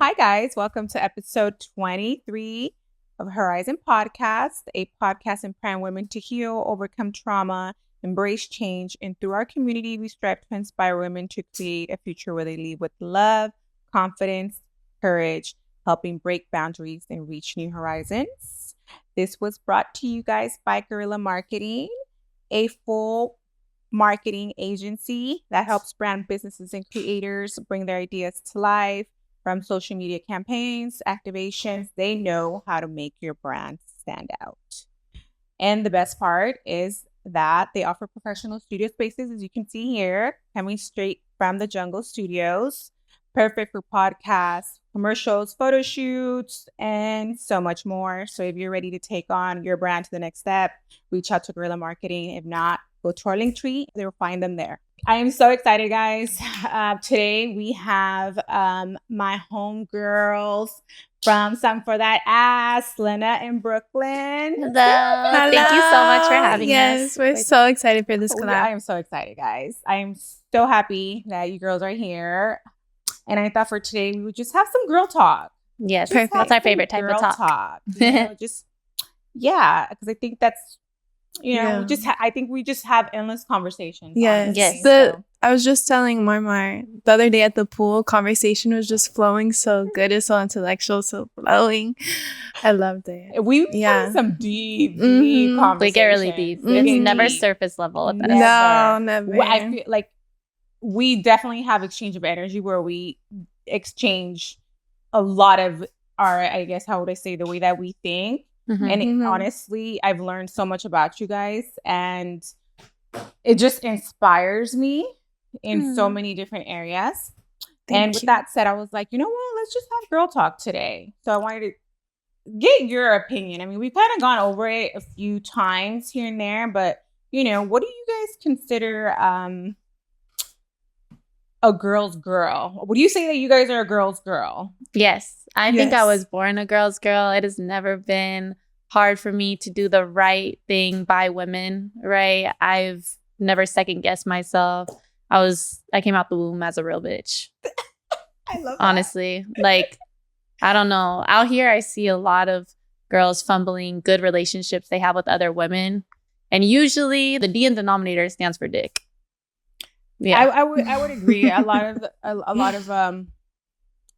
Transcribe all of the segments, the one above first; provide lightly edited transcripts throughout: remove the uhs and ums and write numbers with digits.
Hi, guys. Welcome to episode 23 of Horizon Podcast, a podcast empowering women to heal, overcome trauma, embrace change, and through our community, we strive to inspire women to create a future where they lead with love, confidence, courage, helping break boundaries and reach new horizons. This was brought to you guys by Guerrilla Marketing, a full marketing agency that helps brand businesses and creators bring their ideas to life. From social media campaigns, activations, they know how to make your brand stand out. And the best part is that they offer professional studio spaces, as you can see here, coming straight from the Jungle Studios, perfect for podcasts, commercials, photo shoots, and so much more. So if you're ready to take on your brand to the next step, reach out to Guerrilla Marketing. If not, go to our link tree. You'll find them there. I am so excited, guys. Today we have my homegirls from Something for That Ass, Lenna and Brooklyn. Hello. Thank you so much for having us. Yes, we're so excited for this collab. I am so excited, guys. I am so happy that you girls are here. And I thought for today we would just have some girl talk. Yes, perfect. That's our favorite type of talk. Because I think that's I think we just have endless conversations. Yes. I was just telling Marmar the other day at the pool, conversation was just flowing so good. It's so intellectual, so flowing. I loved it. We've had some deep conversations. We get really deep. It's never surface level with us. No, never. I feel like we definitely have exchange of energy where we exchange a lot of our, I guess, how would I say, the way that we think. And honestly, I've learned so much about you guys, and it just inspires me in so many different areas. With that said, I was like, you know what? Let's just have girl talk today. So I wanted to get your opinion. I mean, we've kind of gone over it a few times here and there, but what do you guys consider a girl's girl? Would you say that you guys are a girl's girl? Yes. I think I was born a girl's girl. It has never been hard for me to do the right thing by women, right? I've never second guessed myself. I came out the womb as a real bitch. I love that. Honestly, I don't know. Out here, I see a lot of girls fumbling good relationships they have with other women. And usually the D in denominator stands for dick. Yeah, I would agree. A lot of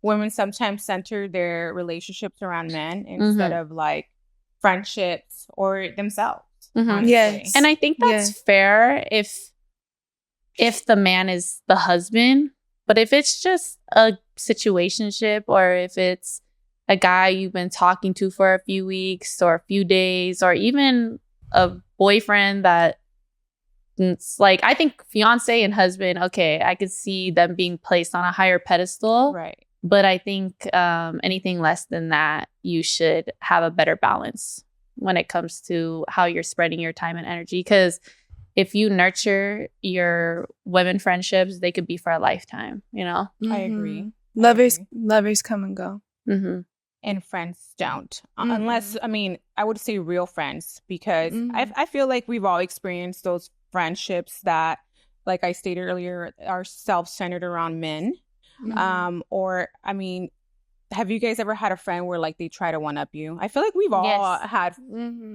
women sometimes center their relationships around men instead of friendships or themselves. Yes. And I think that's fair if the man is the husband, but if it's just a situationship, or if it's a guy you've been talking to for a few weeks or a few days, or even a boyfriend that it's I think fiance and husband, okay, I could see them being placed on a higher pedestal. Right. But I think anything less than that, you should have a better balance when it comes to how you're spreading your time and energy. Because if you nurture your women friendships, they could be for a lifetime, I agree. Lovers come and go. And friends don't. Unless, I would say real friends, because I feel like we've all experienced those friendships that, like I stated earlier, are self-centered around men. Have you guys ever had a friend where they try to one up you? I feel like we've all had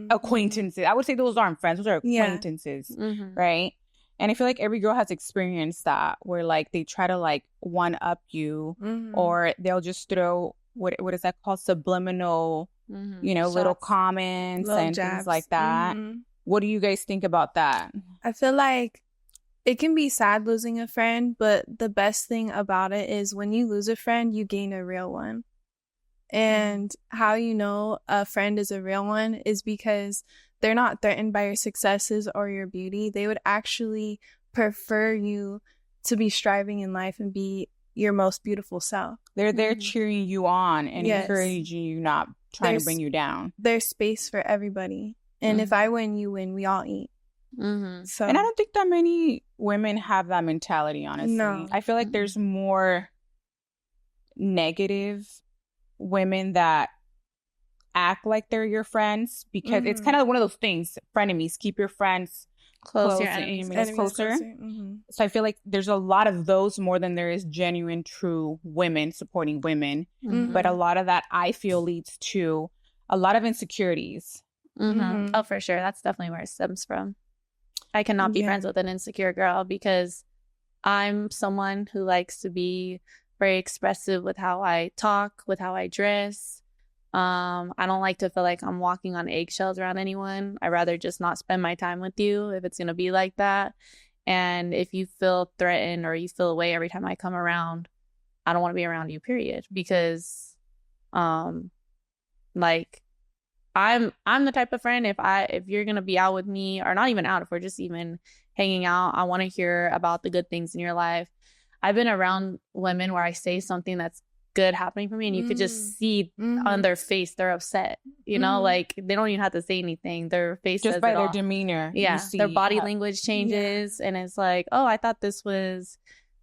acquaintances. I would say those aren't friends; those are acquaintances, right? And I feel like every girl has experienced that, where they try to one up you, or they'll just throw what is that called, subliminal, Shots, little comments and jabs. Things like that. What do you guys think about that? I feel like it can be sad losing a friend, but the best thing about it is when you lose a friend, you gain a real one. And how you know a friend is a real one is because they're not threatened by your successes or your beauty. They would actually prefer you to be striving in life and be your most beautiful self. They're there cheering you on and encouraging you, not trying to bring you down. There's space for everybody. And if I win, you win. We all eat. So, and I don't think that many women have that mentality, honestly. No. I feel like there's more negative women that act like they're your friends, because it's kind of one of those things, frenemies. Keep your friends Close your and enemies. enemies closer. Mm-hmm. So I feel like there's a lot of those more than there is genuine, true women supporting women. Mhm. But a lot of that I feel leads to a lot of insecurities. Mhm. Oh, for sure. That's definitely where it stems from. I cannot be friends with an insecure girl because I'm someone who likes to be very expressive with how I talk, with how I dress. I don't like to feel like I'm walking on eggshells around anyone. I'd rather just not spend my time with you if it's going to be like that. And if you feel threatened or you feel away every time I come around, I don't want to be around you, period. Because, like, I'm the type of friend, if you're going to be out with me, or not even out, if we're just even hanging out, I want to hear about the good things in your life. I've been around women where I say something that's good happening for me, and you could just see on their face they're upset. You know, like they don't even have to say anything. Their face Just says by it their all. demeanor. Yeah, You see their body language changes, and it's like, oh, I thought this was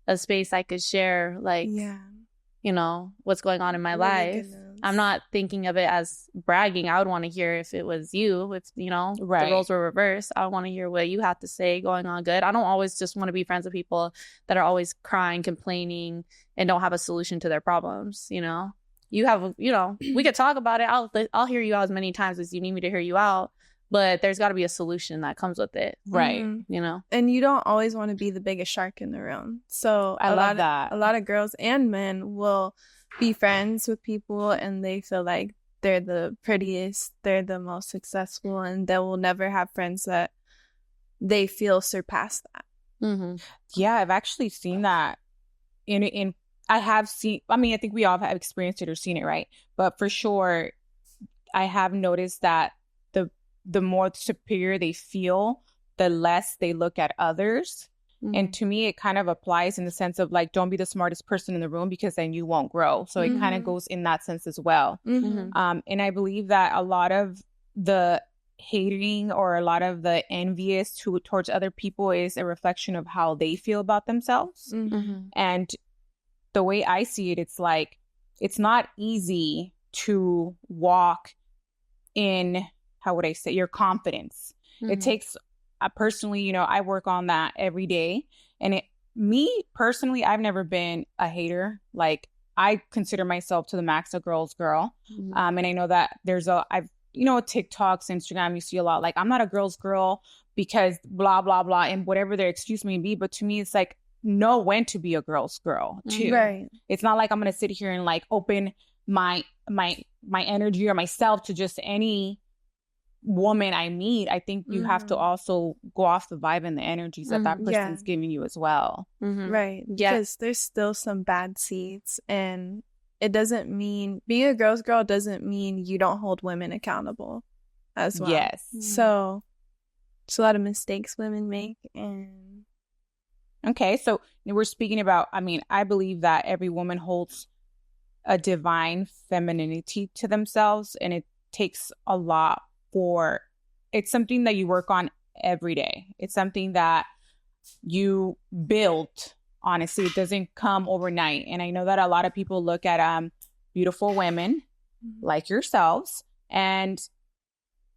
a space I could share, like, you know, what's going on in my life. I'm not thinking of it as bragging. I would want to hear if it was you, if, you know, the roles were reversed. I want to hear what you have to say going on good. I don't always just want to be friends with people that are always crying, complaining, and don't have a solution to their problems. You know, you have, you know, we could talk about it. I'll hear you out as many times as you need me to hear you out. But there's got to be a solution that comes with it. Right. You know? And you don't always want to be the biggest shark in the room. So I love that. A lot of girls and men will be friends with people and they feel like they're the prettiest, they're the most successful, and they will never have friends that they feel surpass that. Yeah, I've actually seen that. I have seen, I mean, I think we all have experienced it or seen it, right? But for sure, I have noticed that the more superior they feel, the less they look at others. And to me, it kind of applies in the sense of like, don't be the smartest person in the room because then you won't grow. So it kind of goes in that sense as well. And I believe that a lot of the hating or a lot of the envious towards other people is a reflection of how they feel about themselves. And the way I see it, it's like, it's not easy to walk in, how would I say, your confidence. It takes, personally, you know, I work on that every day. And me personally, I've never been a hater. Like, I consider myself to the max a girl's girl. And I know that there's you know, TikToks, Instagram, you see a lot like, I'm not a girl's girl because blah, blah, blah, and whatever their excuse may be. But to me, it's like, know when to be a girl's girl too. Right. It's not like I'm going to sit here and like open my energy or myself to just any woman I meet. I think you have to also go off the vibe and the energies that person's giving you as well. Right. Because there's still some bad seeds, and it doesn't mean being a girl's girl doesn't mean you don't hold women accountable as well. Yes. So it's a lot of mistakes women make. And okay, so we're speaking about, I mean, I believe that every woman holds a divine femininity to themselves, and it takes a lot it's something that you work on every day. It's something that you build, honestly. It doesn't come overnight. And I know that a lot of people look at beautiful women like yourselves, and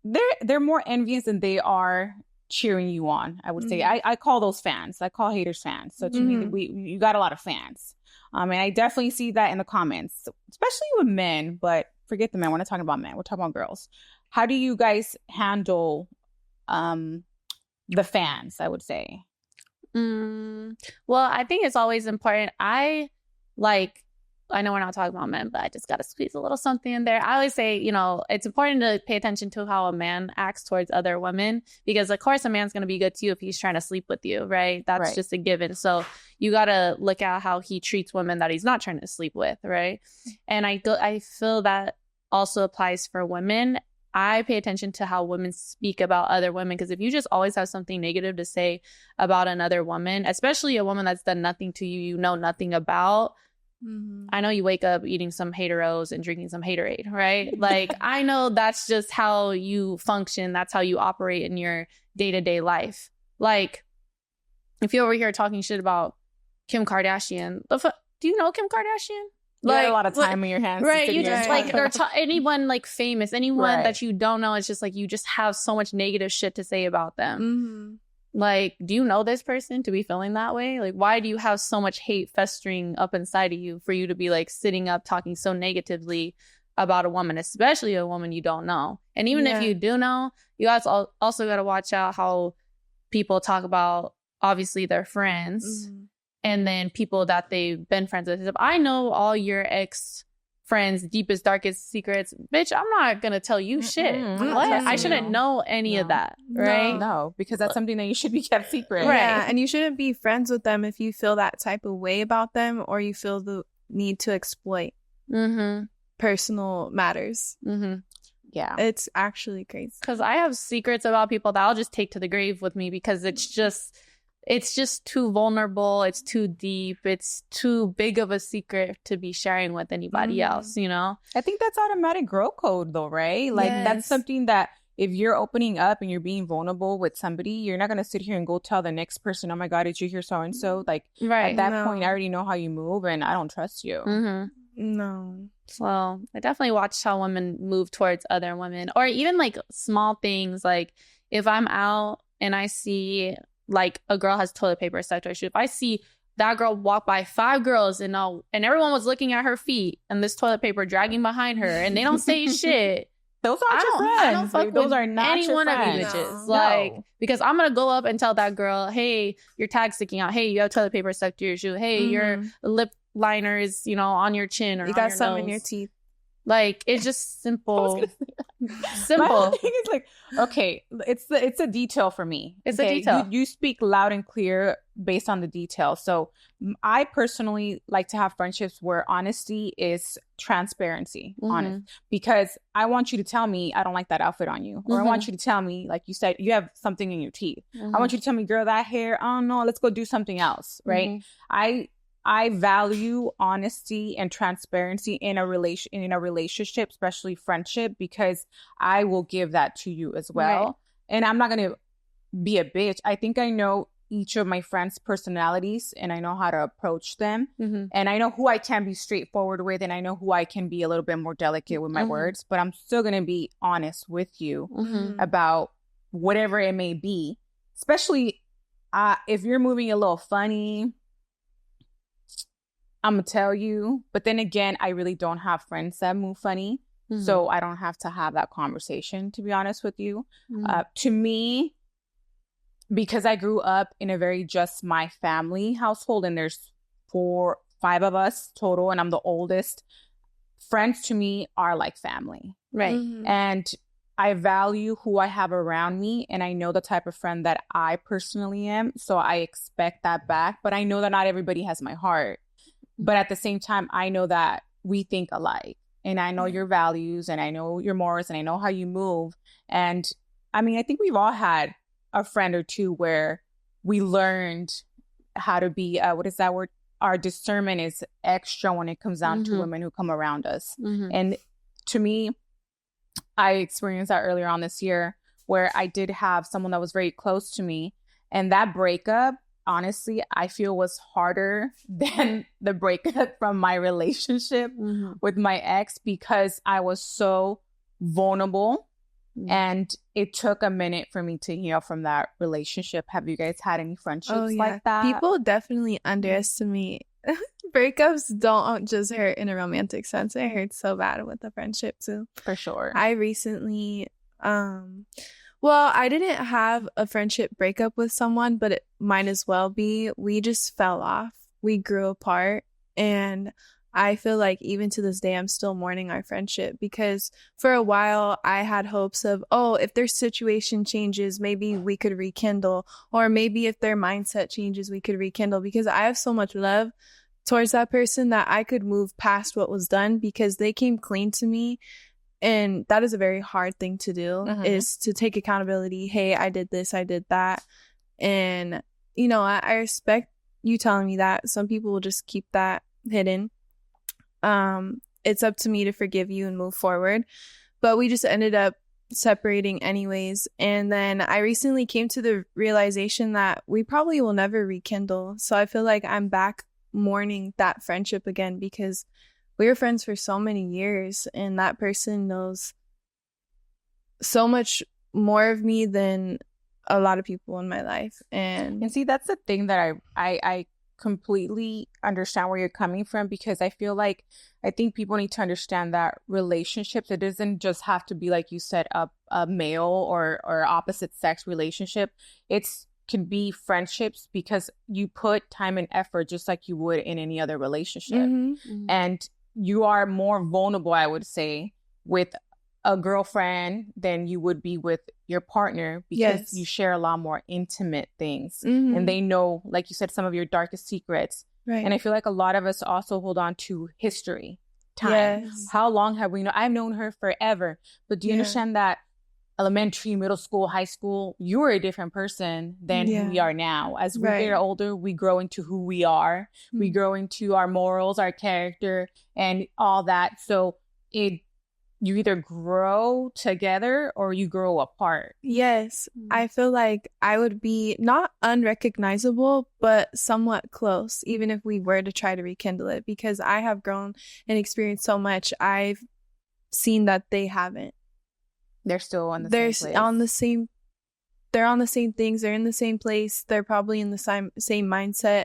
they're more envious than they are cheering you on, I would say. I call those fans. I call haters fans. So to me, you got a lot of fans. And I definitely see that in the comments, especially with men, but forget the men. We're not talking about men. We're talking about girls. How do you guys handle the fans, I would say? Well, I think it's always important. I know we're not talking about men, but I just got to squeeze a little something in there. I always say, you know, it's important to pay attention to how a man acts towards other women, because of course a man's going to be good to you if he's trying to sleep with you, right? That's just a given. So you got to look at how he treats women that he's not trying to sleep with, right? And I feel that also applies for women. I pay attention to how women speak about other women, because if you just always have something negative to say about another woman, especially a woman that's done nothing to you, you know nothing about, I know you wake up eating some Hateros and drinking some Haterade, right? Like, I know that's just how you function. That's how you operate in your day-to-day life. Like, if you're over here talking shit about Kim Kardashian, do you know Kim Kardashian? You got a lot of time in your hands. Right. You just like, or anyone like famous, anyone that you don't know. It's just like, you just have so much negative shit to say about them. Like, do you know this person to be feeling that way? Like, why do you have so much hate festering up inside of you for you to be like sitting up talking so negatively about a woman, especially a woman you don't know? And even if you do know, you guys also got to watch out how people talk about obviously their friends and then people that they've been friends with. If I know all your ex friends' deepest, darkest secrets, bitch, I'm not gonna tell you shit. What? I shouldn't know any of that, right? No, because that's something that you should be kept secret. Right. Yeah, and you shouldn't be friends with them if you feel that type of way about them or you feel the need to exploit personal matters. Yeah. It's actually crazy. Because I have secrets about people that I'll just take to the grave with me because it's just too vulnerable. It's too deep. It's too big of a secret to be sharing with anybody else, you know? I think that's automatic girl code though, right? Like that's something that if you're opening up and you're being vulnerable with somebody, you're not going to sit here and go tell the next person, oh my God, did you hear so-and-so? Like at that point, I already know how you move and I don't trust you. No. So I definitely watch how women move towards other women, or even like small things. Like if I'm out and I see like a girl has toilet paper stuck to her shoe, if I see that girl walk by 5 girls and everyone was looking at her feet and this toilet paper dragging behind her and they don't say shit. Those aren't your friends. I don't fuck like, those are not any your one friends. of you bitches. No. Like, because I'm going to go up and tell that girl, hey, your tag's sticking out. Hey, you have toilet paper stuck to your shoe. Hey, your lip liner is, on your chin or you on got your something nose. in your teeth. Like, it's just simple. My Simple. thing is like, okay, it's a detail for me. It's a detail. You speak loud and clear based on the detail. So I personally like to have friendships where honesty is transparency, honest. Because I want you to tell me I don't like that outfit on you. Or I want you to tell me, like you said, you have something in your teeth. I want you to tell me, girl, that hair, oh no, let's go do something else, right? I value honesty and transparency in a relationship, especially friendship, because I will give that to you as well. Right. And I'm not going to be a bitch. I think I know each of my friends' personalities and I know how to approach them. And I know who I can be straightforward with and I know who I can be a little bit more delicate with my words, but I'm still going to be honest with you about whatever it may be, especially if you're moving a little funny. I'm going to tell you. But then again, I really don't have friends that move funny. So I don't have to have that conversation, to be honest with you. To me, because I grew up in a very just my family household and there's 5 of us total and I'm the oldest, friends to me are like family. Right. And I value who I have around me and I know the type of friend that I personally am. So I expect that back. But I know that not everybody has my heart. But at the same time, I know that we think alike and I know your values and I know your morals and I know how you move. And I mean, I think we've all had a friend or two where we learned how to be, what is that word? Our discernment is extra when it comes down to women who come around us. And to me, I experienced that earlier on this year where I did have someone that was very close to me. And that breakup, honestly, I feel was harder than the breakup from my relationship with my ex because I was so vulnerable and it took a minute for me to heal from that relationship. Have you guys had any friendships like that? People definitely underestimate breakups. Don't just hurt in a romantic sense. It hurts so bad with a friendship too. For sure. I recently well, I didn't have a friendship breakup with someone, but it might as well be. We just fell off. We grew apart. And I feel like even to this day, I'm still mourning our friendship because for a while I had hopes of, if their situation changes, maybe we could rekindle. Or maybe if their mindset changes, we could rekindle because I have so much love towards that person that I could move past what was done because they came clean to me. And that is a very hard thing to do, is to take accountability. Hey, I did this, I did that. And, I respect you telling me that. Some people will just keep that hidden. It's up to me to forgive you and move forward. But we just ended up separating anyways. And then I recently came to the realization that we probably will never rekindle. So I feel like I'm back mourning that friendship again because we were friends for so many years and that person knows so much more of me than a lot of people in my life. And see, that's the thing that I completely understand where you're coming from, because I feel like I think people need to understand that relationships, it doesn't just have to be, like you said, a male or opposite sex relationship. It's can be friendships, because you put time and effort just like you would in any other relationship. And you are more vulnerable, I would say, with a girlfriend than you would be with your partner, because you share a lot more intimate things, and they know, like you said, some of your darkest secrets. Right. And I feel like a lot of us also hold on to history, time. Yes. How long have we known? I've known her forever. But do you understand that elementary, middle school, high school, you were a different person than who we are now. As we get older, we grow into who we are. We grow into our morals, our character, and all that. So you either grow together or you grow apart. Yes. I feel like I would be not unrecognizable, but somewhat close, even if we were to try to rekindle it, because I have grown and experienced so much. I've seen that they haven't. They're still on the same place. They're on the same things. They're in the same place. They're probably in the same mindset.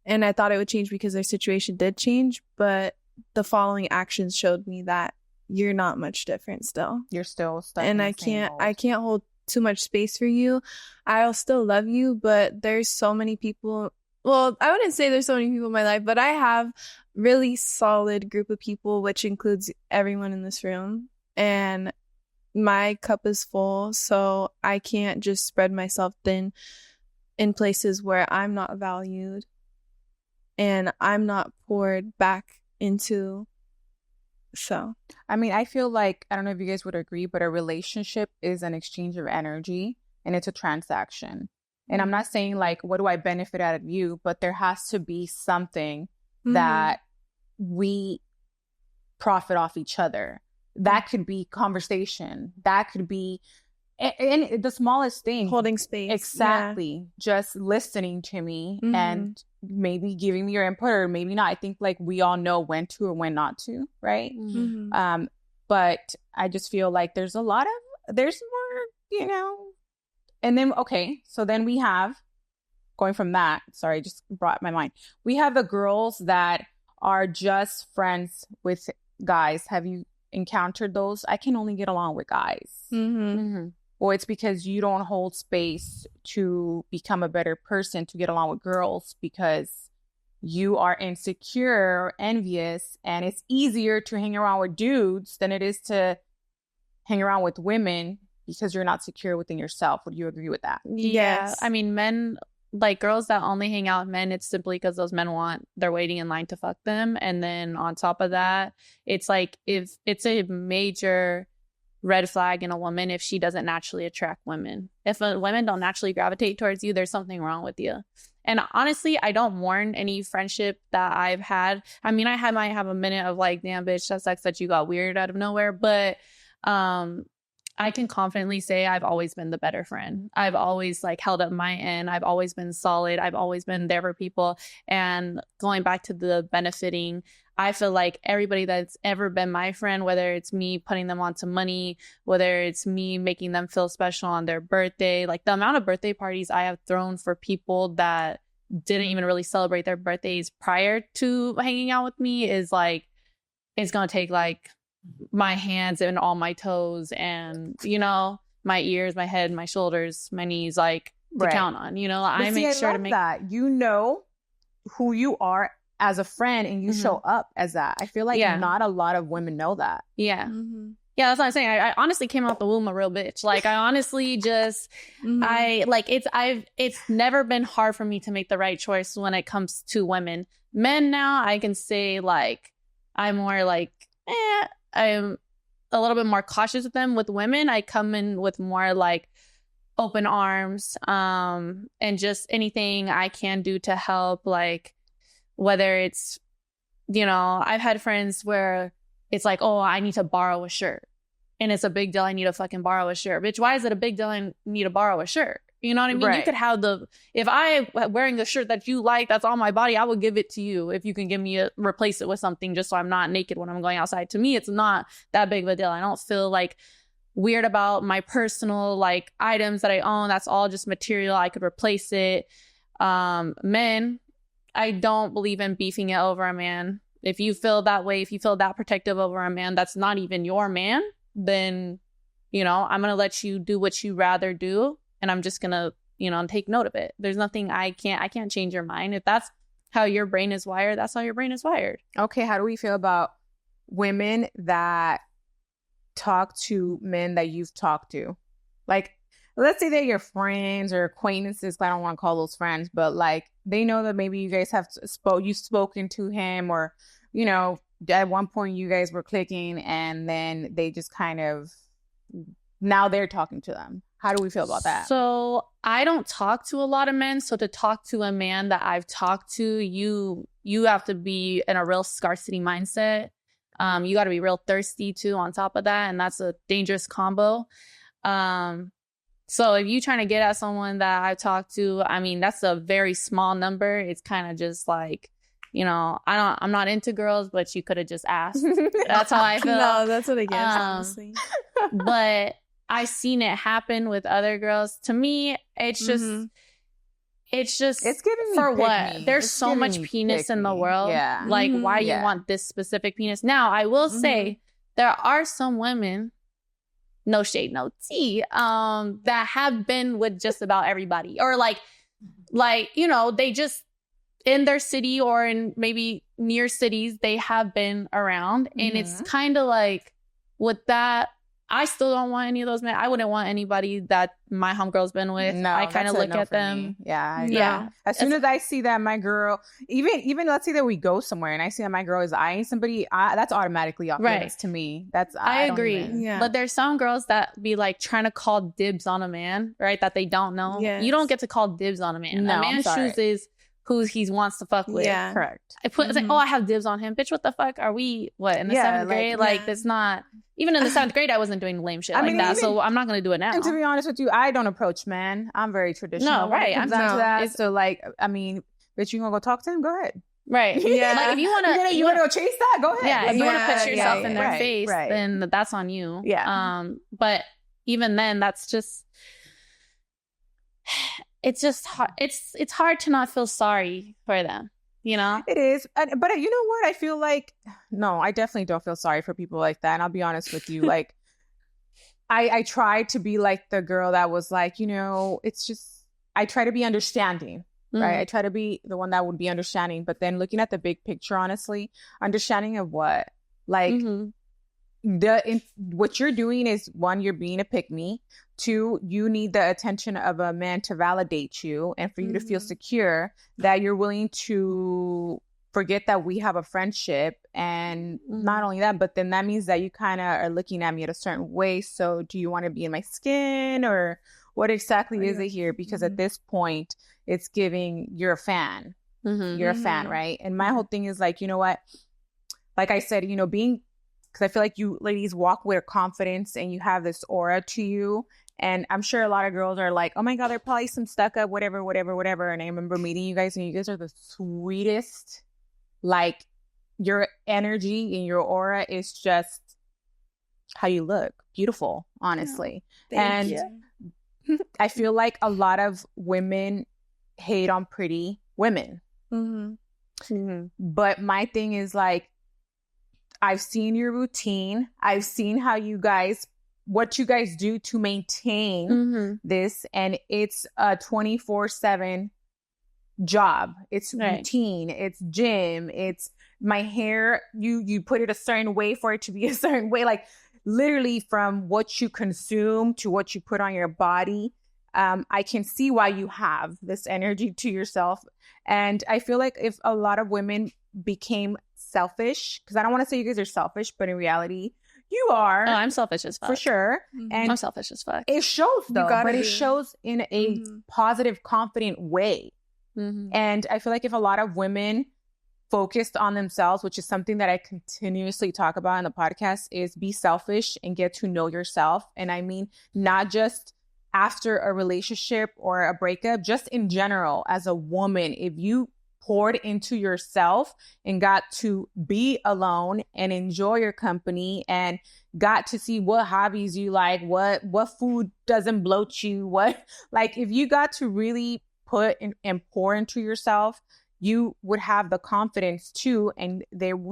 And I thought it would change because their situation did change. But the following actions showed me that you're not much different still. You're still stuck. And I can't hold too much space for you. I'll still love you, but there's so many people. Well, I wouldn't say there's so many people in my life, but I have really solid group of people, which includes everyone in this room. And my cup is full, so I can't just spread myself thin in places where I'm not valued and I'm not poured back into. So, I mean, I feel like, I don't know if you guys would agree, but a relationship is an exchange of energy, and it's a transaction. And I'm not saying like, what do I benefit out of you? But there has to be something that we profit off each other. That could be conversation. That could be and the smallest thing. Holding space. Exactly. Yeah. Just listening to me and maybe giving me your input, or maybe not. I think like we all know when to or when not to, right? But I just feel like there's more, And then, okay, so then we have, going from that, sorry, just brought my mind. We have the girls that are just friends with guys. Have you encountered those? I can only get along with guys. Or it's because you don't hold space to become a better person to get along with girls, because you are insecure or envious, and it's easier to hang around with dudes than it is to hang around with women because you're not secure within yourself. Would you agree with that? Yes. I mean, men, like girls that only hang out with men, it's simply because those men they're waiting in line to fuck them. And then on top of that, it's like, if it's a major red flag in a woman if she doesn't naturally attract women. If women don't naturally gravitate towards you, there's something wrong with you. And honestly, I don't mourn any friendship that I've had. I mean, might have a minute of like, damn, bitch, that sucks that you got weird out of nowhere. But I can confidently say I've always been the better friend. I've always like held up my end. I've always been solid. I've always been there for people. And going back to the benefiting, I feel like everybody that's ever been my friend, whether it's me putting them onto money, whether it's me making them feel special on their birthday, like the amount of birthday parties I have thrown for people that didn't even really celebrate their birthdays prior to hanging out with me is like, it's going to take like my hands and all my toes and, my ears, my head, my shoulders, my knees, like to count on, I make sure to make that, who you are as a friend, and you show up as that. I feel like not a lot of women know that. Yeah. Yeah, that's what I'm saying. I honestly came out the womb a real bitch. Like I honestly just, it's never been hard for me to make the right choice when it comes to women. Men now, I can say like, I'm more like, I'm a little bit more cautious with them. With women, I come in with more like open arms, and just anything I can do to help, like whether it's, I've had friends where it's like, oh, I need to borrow a shirt. And it's a big deal. I need to fucking borrow a shirt. Bitch, why is it a big deal I need to borrow a shirt? You know what I mean? Right. You could have if I wearing the shirt that you like, that's on my body, I would give it to you if you can replace it with something just so I'm not naked when I'm going outside. To me, it's not that big of a deal. I don't feel like weird about my personal like items that I own. That's all just material. I could replace it. Men, I don't believe in beefing it over a man. If you feel that way, if you feel that protective over a man that's not even your man, then, you know, I'm going to let you do what you rather do. And I'm just going to, you know, take note of it. There's nothing I can't change your mind. If that's how your brain is wired, that's how your brain is wired. Okay, how do we feel about women that talk to men that you've talked to? Like, let's say they're your friends or acquaintances. I don't want to call those friends, but like they know that maybe you guys have you've spoken to him, or, you know, at one point you guys were clicking, and then they just kind of, now they're talking to them. How do we feel about that? So I don't talk to a lot of men. So to talk to a man that I've talked to, you have to be in a real scarcity mindset. You got to be real thirsty too on top of that. And that's a dangerous combo. So if you trying to get at someone that I've talked to, I mean, that's a very small number. It's kind of just like, you know, I'm not into girls, but you could have just asked. That's how I feel. No, that's what it gets, honestly. But I've seen it happen with other girls. To me, it's just, it's giving me for pick what? me. There's It's so giving much me penis pick in the me. world. Yeah. Like, why you Yeah. want this specific penis? Now, I will say there are some women, no shade, no tea, that have been with just about everybody, or like, you know, they just in their city or in maybe near cities, they have been around. And it's kind of like with that, I still don't want any of those men. I wouldn't want anybody that my homegirl's been with. No, I kind of that's a look no at for them. me. Yeah. Yeah. As soon as I see that my girl, even let's say that we go somewhere and I see that my girl is eyeing somebody, that's automatically off limits to me. That's I agree. Yeah. But there's some girls that be like trying to call dibs on a man, right? That they don't know. Yes. You don't get to call dibs on a man. No, a man I'm sorry. chooses who he wants to fuck with. Yeah. Correct. It's like, oh, I have dibs on him. Bitch, what the fuck? Are we, what, in the Yeah, 7th grade? Like, that's not, even in the 7th grade, I wasn't doing lame shit I like mean, that. even- So I'm not going to do it now. And to be honest with you, I don't approach men. I'm very traditional. No, right. When it comes I'm down to no. that. So like, I mean, bitch, you gonna go talk to him? Go ahead. Right. Yeah. Like, if you want to, You wanna go chase that? Go ahead. yeah, if you want to Yeah, put yourself yeah, in their right, face, right. then that's on you. Yeah. But even then, that's just, it's just hard. It's hard to not feel sorry for them, you know? It is. But you know what? I feel like, no, I definitely don't feel sorry for people like that. And I'll be honest with you. Like, I tried to be like the girl that was like, you know, it's just, I try to be understanding, right? I try to be the one that would be understanding. But then looking at the big picture, honestly, understanding of what? Like, what you're doing is, one, you're being a pick-me. 2, you need the attention of a man to validate you and for you to feel secure that you're willing to forget that we have a friendship. And not only that, but then that means that you kind of are looking at me at a certain way. So do you want to be in my skin, or what exactly is it here? Because at this point, it's giving you're a fan. You're a fan, right? And my whole thing is like, you know what? Like I said, you know, because I feel like you ladies walk with confidence and you have this aura to you. And I'm sure a lot of girls are like, oh my God, they're probably some stuck up, whatever. And I remember meeting you guys, and you guys are the sweetest. Like, your energy and your aura is just how you look. Beautiful, honestly. Thank you. I feel like a lot of women hate on pretty women. But my thing is like, I've seen your routine. I've seen what you guys do to maintain this. And it's a 24/7 job. It's routine. It's gym. It's my hair. You put it a certain way for it to be a certain way. Like, literally from what you consume to what you put on your body. I can see why you have this energy to yourself. And I feel like if a lot of women became selfish, because I don't want to say you guys are selfish, but in reality, you are. Oh, I'm selfish as fuck. For sure. And I'm selfish as fuck. it shows, though, but it shows in a positive, confident way. And I feel like if a lot of women focused on themselves, which is something that I continuously talk about in the podcast, is be selfish and get to know yourself. And I mean, not just after a relationship or a breakup, just in general, as a woman, if you poured into yourself and got to be alone and enjoy your company and got to see what hobbies you like, what food doesn't bloat you, what, like, if you got to really put and pour into yourself, you would have the confidence too, and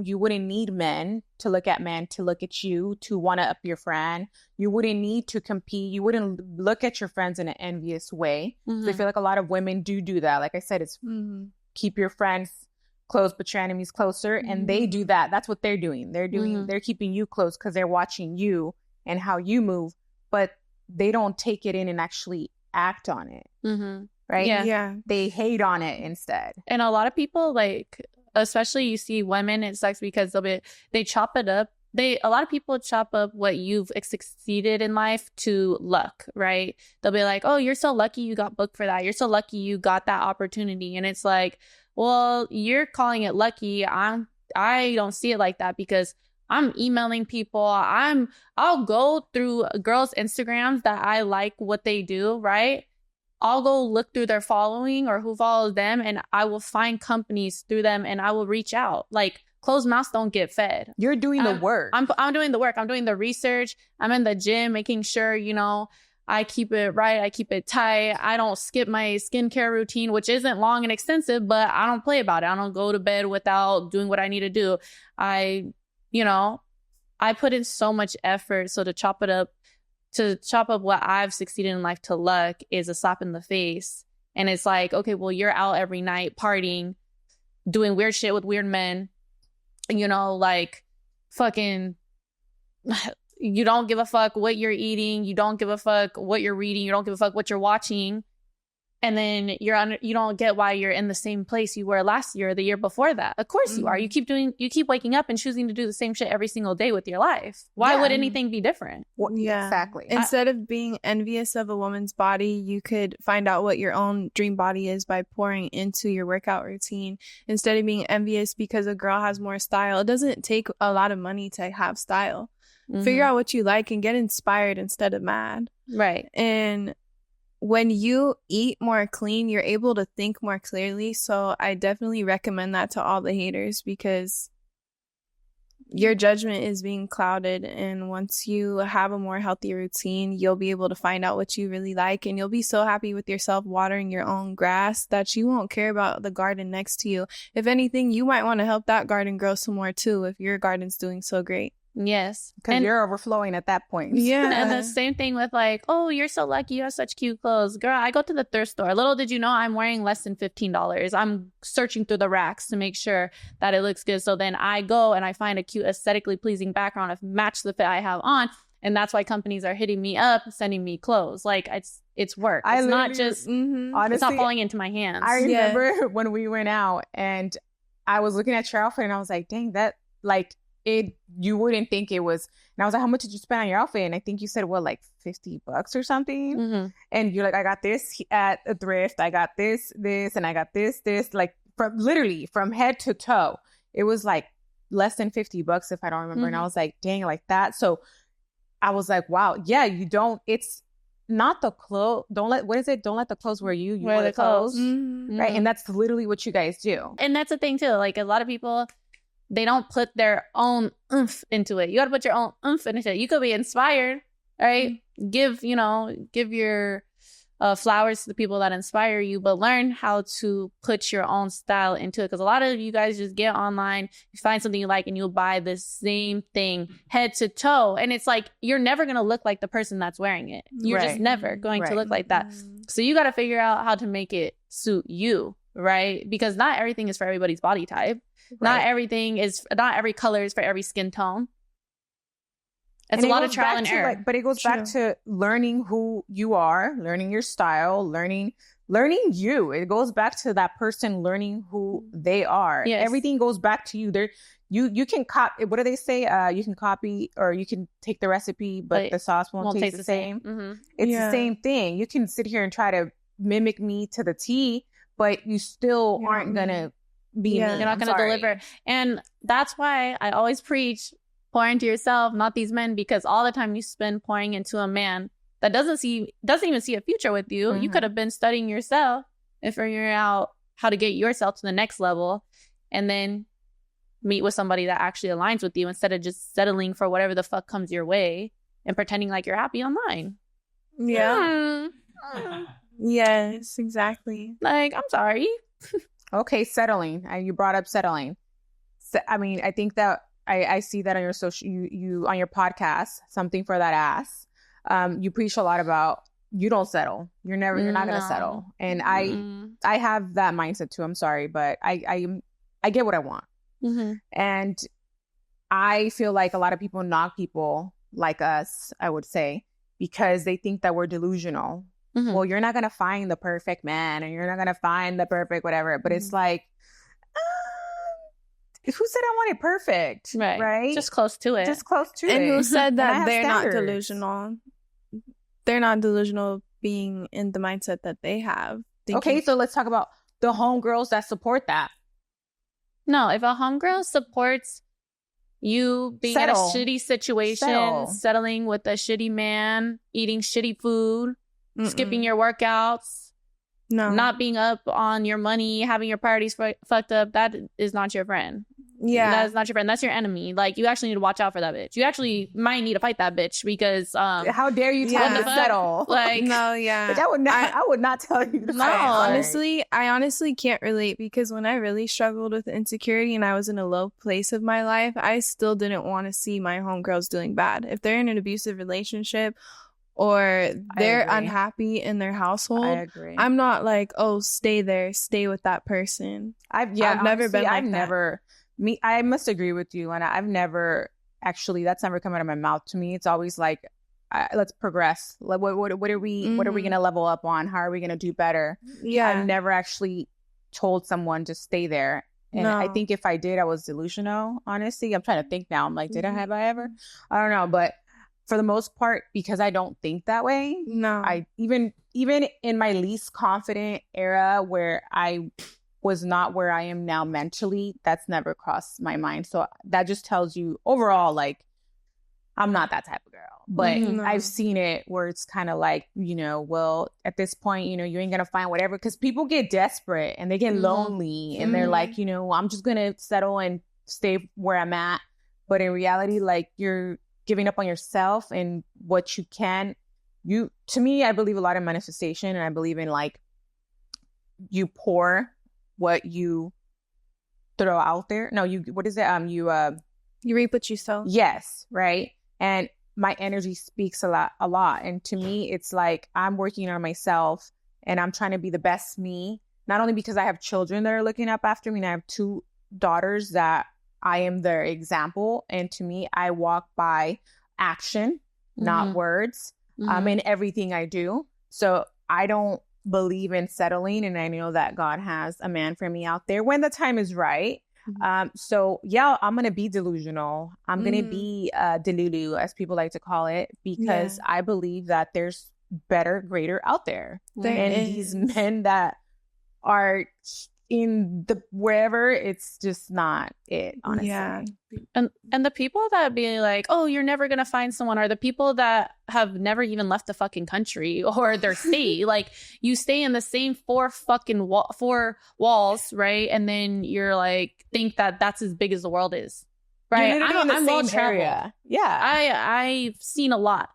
you wouldn't need men to look at you to want to up your friend. You wouldn't need to compete. You wouldn't look at your friends in an envious way. So I feel like a lot of women do that. Like I said, it's keep your friends close, but your enemies closer. And they do that. That's what they're doing. They're keeping you close because they're watching you and how you move, but they don't take it in and actually act on it. Right? Yeah. They hate on it instead. And a lot of people, like, especially you see women, it sucks because they chop it up. A lot of people chop up what you've succeeded in life to luck, right? They'll be like, oh, you're so lucky you got booked for that. You're so lucky you got that opportunity. And it's like, well, you're calling it lucky. I don't see it like that because I'm emailing people. I'll go through girls' Instagrams that I like what they do, right? I'll go look through their following or who follows them, and I will find companies through them and I will reach out. Like, closed mouths don't get fed. You're doing the work. I'm doing the work. I'm doing the research. I'm in the gym, making sure, I keep it right. I keep it tight. I don't skip my skincare routine, which isn't long and extensive, but I don't play about it. I don't go to bed without doing what I need to do. I put in so much effort. So to chop up what I've succeeded in life to luck is a slap in the face. And it's like, okay, well, you're out every night partying, doing weird shit with weird men, like fucking, you don't give a fuck what you're eating. You don't give a fuck what you're reading. You don't give a fuck what you're watching. And then you don't get why you're in the same place you were last year or the year before that. Of course you are. You keep waking up and choosing to do the same shit every single day with your life. Why would anything be different? Yeah, exactly. Instead of being envious of a woman's body, you could find out what your own dream body is by pouring into your workout routine. Instead of being envious because a girl has more style, it doesn't take a lot of money to have style. Figure out what you like and get inspired instead of mad. Right. And when you eat more clean, you're able to think more clearly. So I definitely recommend that to all the haters because your judgment is being clouded. And once you have a more healthy routine, you'll be able to find out what you really like. And you'll be so happy with yourself watering your own grass that you won't care about the garden next to you. If anything, you might want to help that garden grow some more too if your garden's doing so great. Yes. Because you're overflowing at that point. Yeah. And the same thing with like, oh, you're so lucky. You have such cute clothes. Girl, I go to the thrift store. Little did you know I'm wearing less than $15. I'm searching through the racks to make sure that it looks good. So then I go and I find a cute, aesthetically pleasing background to match the fit I have on. And that's why companies are hitting me up, sending me clothes. Like it's work. It's not just, honestly, it's not falling into my hands. I remember when we went out and I was looking at your outfit and I was like, dang, that like, you wouldn't think it was. And I was like, how much did you spend on your outfit? And I think you said, what, like $50 or something? And you're like, I got this at a thrift. I got this, and I got this, like from head to toe. It was like less than $50 if I don't remember. And I was like, dang, like that. So I was like, wow, yeah, it's not the clothes. Don't let the clothes wear you. You wear the clothes. Right. And that's literally what you guys do. And that's the thing too. Like a lot of people, they don't put their own oomph into it. You got to put your own oomph into it. You could be inspired, right? Give your flowers to the people that inspire you, but learn how to put your own style into it. Because a lot of you guys just get online, you find something you like, and you'll buy the same thing head to toe. And it's like, you're never going to look like the person that's wearing it. You're just never going to look like that. So you got to figure out how to make it suit you, right? Because not everything is for everybody's body type. Not every color is for every skin tone. It's a lot of trial and error. But it goes back to learning who you are, learning your style, learning you. It goes back to that person learning who they are. Yes. Everything goes back to you. You can copy. What do they say? You can copy or you can take the recipe, but the sauce won't taste the same. It's the same thing. You can sit here and try to mimic me to the T, but you still aren't gonna be me. You're not gonna deliver. And that's why I always preach pour into yourself, not these men, because all the time you spend pouring into a man that doesn't even see a future with you. You could have been studying yourself and figuring out how to get yourself to the next level, and then meet with somebody that actually aligns with you instead of just settling for whatever the fuck comes your way and pretending like you're happy online. Yeah. Yes, exactly. Like, I'm sorry. Okay, settling. You brought up settling. I mean, I think that I see that on your social, you on your podcast, Something for That Ass. You preach a lot about you don't settle. You're not gonna settle. And I have that mindset too. I'm sorry, but I get what I want. Mm-hmm. And I feel like a lot of people knock people like us, I would say, because they think that we're delusional. Mm-hmm. Well, you're not going to find the perfect man, and you're not going to find the perfect whatever. But it's like, who said I wanted perfect? Right? Just close to it. Just close to it. And who said that they're standards. not delusional? They're not delusional being in the mindset that they have. Okay, so let's talk about the homegirls that support that. No, if a homegirl supports you being in a shitty situation, settling with a shitty man, eating shitty food, skipping your workouts, not being up on your money, having your priorities fucked up, that is not your friend. Yeah. That is not your friend. That's your enemy. Like, you actually need to watch out for that bitch. You actually might need to fight that bitch because how dare you tell me to settle? Like, no, yeah. But I would not tell you to settle. I honestly can't relate, because when I really struggled with insecurity and I was in a low place of my life, I still didn't want to see my homegirls doing bad. If they're in an abusive relationship or they're unhappy in their household, I agree. I'm not like, oh, stay there, stay with that person. I've never been like that. I must agree with you, Lenna. I've never actually, that's never come out of my mouth to me. It's always like, let's progress. Like, what are we going to level up on? How are we going to do better? Yeah. I've never actually told someone to stay there. And I think if I did, I was delusional, honestly. I'm trying to think now. I'm like, have I ever? I don't know. But for the most part, because I don't think that way. No. I even in my least confident era where I was not where I am now mentally, that's never crossed my mind. So that just tells you overall, like, I'm not that type of girl. But I've seen it where it's kind of like, well, at this point, you ain't going to find whatever, because people get desperate and they get lonely and they're like, I'm just going to settle and stay where I'm at. But in reality, like, you're giving up on yourself and what you can. To me, I believe a lot in manifestation, and I believe in, like, you pour what you throw out there. No, you reap what you sow. Yes, right. And my energy speaks a lot. And to me, it's like I'm working on myself and I'm trying to be the best me. Not only because I have children that are looking up after me, and I have 2 daughters that I am their example. And to me, I walk by action, not words, in everything I do. So I don't believe in settling, and I know that God has a man for me out there when the time is right. So yeah, I'm gonna be delusional. I'm gonna be delulu, as people like to call it, because I believe that there's better, greater out there. These men that are in the wherever, it's just not it, honestly. Yeah. And the people that be like, oh, you're never gonna find someone, are the people that have never even left the fucking country or their state. Like, you stay in the same 4 walls, right? And then you're like, think that that's as big as the world is, right? I'm well traveled. Yeah, I've seen a lot,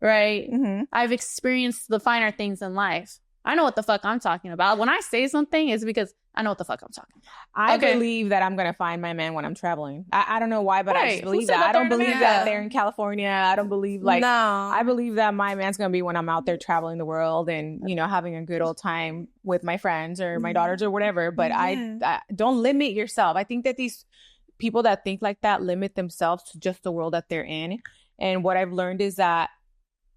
right? I've experienced the finer things in life. I know what the fuck I'm talking about. When I say something, it's because I know what the fuck I'm talking about. I believe that I'm going to find my man when I'm traveling. I don't know why, but I just believe that. I don't believe that they're in California. I don't believe I believe that my man's going to be when I'm out there traveling the world and, having a good old time with my friends or my daughters or whatever. But I don't limit yourself. I think that these people that think like that limit themselves to just the world that they're in. And what I've learned is that